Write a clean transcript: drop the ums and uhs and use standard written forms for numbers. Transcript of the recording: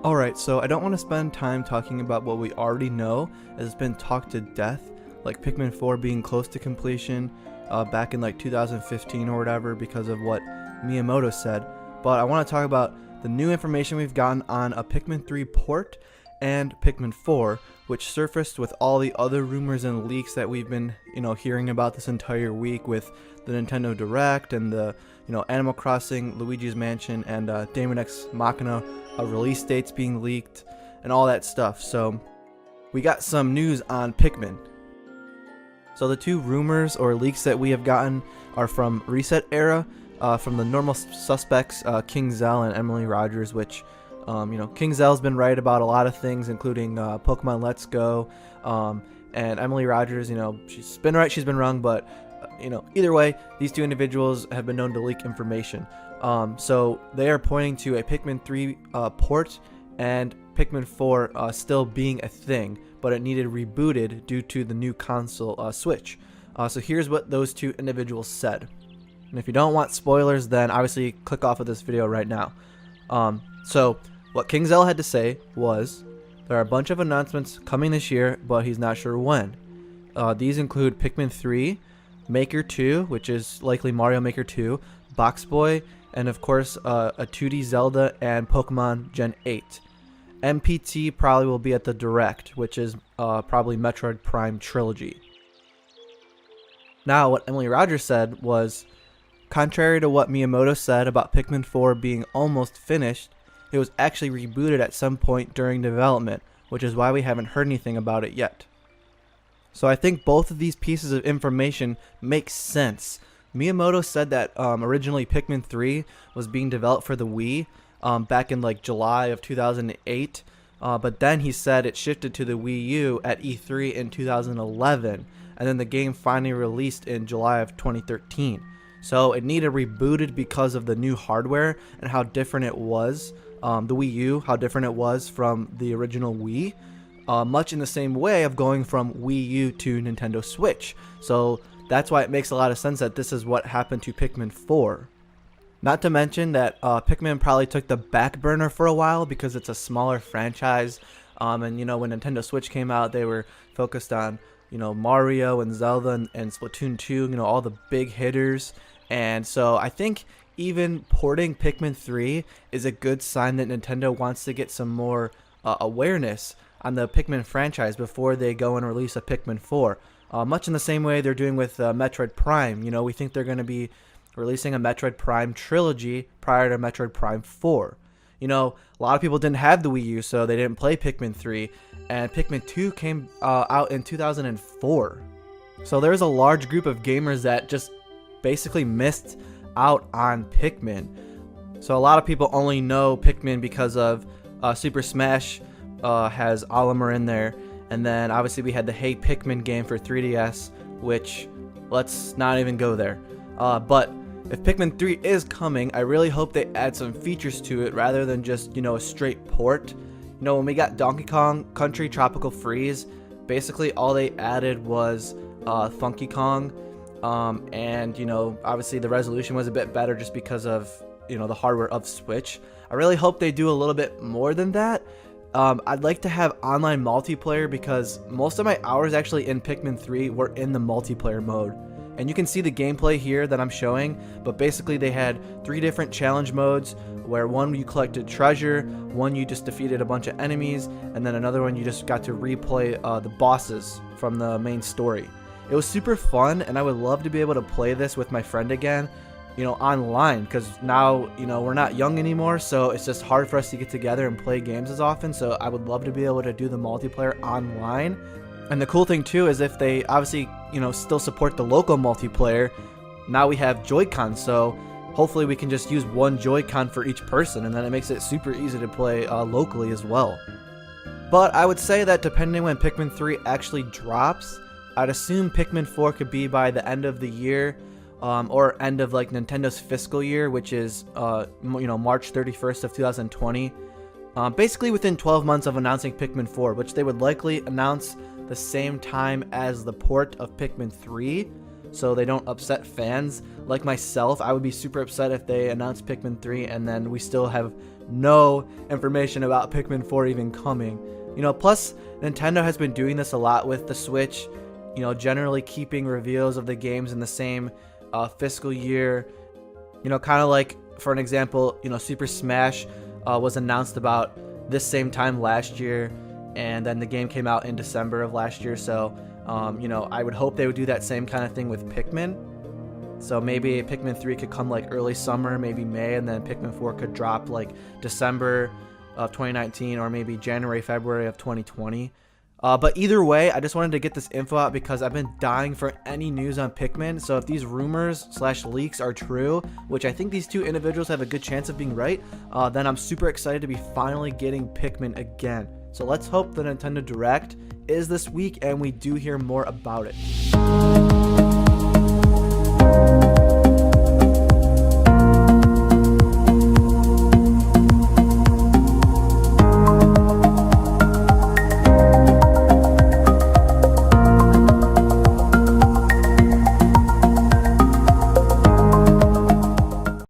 Alright, so I don't want to spend time talking about what we already know, as it's been talked to death, like Pikmin 4 being close to completion back in like 2015 or whatever because of what Miyamoto said. But I want to talk about the new information we've gotten on a Pikmin 3 port and Pikmin 4, which surfaced with all the other rumors and leaks that we've been, hearing about this entire week with the Nintendo Direct and the, Animal Crossing, Luigi's Mansion, and Daemon X Machina release dates being leaked and all that stuff. So we got some news on Pikmin. So the two rumors or leaks that we have gotten are from Reset Era, from the normal suspects, King Zell and Emily Rogers, which King Zell's been right about a lot of things, including Pokemon Let's Go, and Emily Rogers, she's been right, she's been wrong, but either way, these two individuals have been known to leak information. So they are pointing to a Pikmin 3 port and Pikmin 4 still being a thing, but it needed rebooted due to the new console Switch. So here's what those two individuals said. And if you don't want spoilers, then obviously click off of this video right now. So what King Zell had to say was, there are a bunch of announcements coming this year, but he's not sure when. These include Pikmin 3, Maker 2, which is likely Mario Maker 2, Box Boy, and of course a 2D Zelda and Pokemon Gen 8. MPT probably will be at the Direct, which is probably Metroid Prime Trilogy. Now, what Emily Rogers said was, contrary to what Miyamoto said about Pikmin 4 being almost finished, it was actually rebooted at some point during development, which is why we haven't heard anything about it yet. So I think both of these pieces of information make sense. Miyamoto said that originally Pikmin 3 was being developed for the Wii back in like July of 2008, but then he said it shifted to the Wii U at E3 in 2011, and then the game finally released in July of 2013. So it needed rebooted because of the new hardware and how different it was, the Wii U, how different it was from the original Wii. Much in the same way of going from Wii U to Nintendo Switch. So that's why it makes a lot of sense that this is what happened to Pikmin 4. Not to mention that Pikmin probably took the back burner for a while because it's a smaller franchise. And when Nintendo Switch came out, they were focused on Mario and Zelda and Splatoon 2, all the big hitters. And so I think even porting Pikmin 3 is a good sign that Nintendo wants to get some more awareness on the Pikmin franchise before they go and release a Pikmin 4. Much in the same way they're doing with Metroid Prime. We think they're going to be releasing a Metroid Prime trilogy prior to Metroid Prime 4. A lot of people didn't have the Wii U, so they didn't play Pikmin 3, and Pikmin 2 came out in 2004. So there's a large group of gamers that just basically missed out on Pikmin. So a lot of people only know Pikmin because of Super Smash has Olimar in there, and then obviously we had the Hey Pikmin game for 3DS, which let's not even go there. But if Pikmin 3 is coming, I really hope they add some features to it rather than just a straight port. When we got Donkey Kong Country Tropical Freeze, basically all they added was Funky Kong, and obviously the resolution was a bit better just because of the hardware of Switch. I really hope they do a little bit more than that. I'd like to have online multiplayer because most of my hours actually in Pikmin 3 were in the multiplayer mode. And you can see the gameplay here that I'm showing, but basically they had 3 different challenge modes, where one you collected treasure, one you just defeated a bunch of enemies, and then another one you just got to replay the bosses from the main story. It was super fun, and I would love to be able to play this with my friend again, online, because now, we're not young anymore, so it's just hard for us to get together and play games as often. So I would love to be able to do the multiplayer online. And the cool thing too is if they obviously, still support the local multiplayer, now we have Joy-Con, so hopefully we can just use one Joy-Con for each person, and then it makes it super easy to play locally as well. But I would say that depending when Pikmin 3 actually drops, I'd assume Pikmin 4 could be by the end of the year, or end of like Nintendo's fiscal year, which is March 31st of 2020. Basically within 12 months of announcing Pikmin 4, which they would likely announce the same time as the port of Pikmin 3. so they don't upset fans like myself. I would be super upset if they announced Pikmin 3 and then we still have no information about Pikmin 4 even coming. Plus Nintendo has been doing this a lot with the Switch, generally keeping reveals of the games in the same fiscal year. Kind of like, for an example, Super Smash was announced about this same time last year, and then the game came out in December of last year. So I would hope they would do that same kind of thing with Pikmin. So maybe Pikmin 3 could come like early summer, maybe May, and then Pikmin 4 could drop like December of 2019 or maybe January, February of 2020. But either way, I just wanted to get this info out because I've been dying for any news on Pikmin. So if these rumors/leaks are true, which I think these two individuals have a good chance of being right, then I'm super excited to be finally getting Pikmin again. So let's hope the Nintendo Direct is this week and we do hear more about it.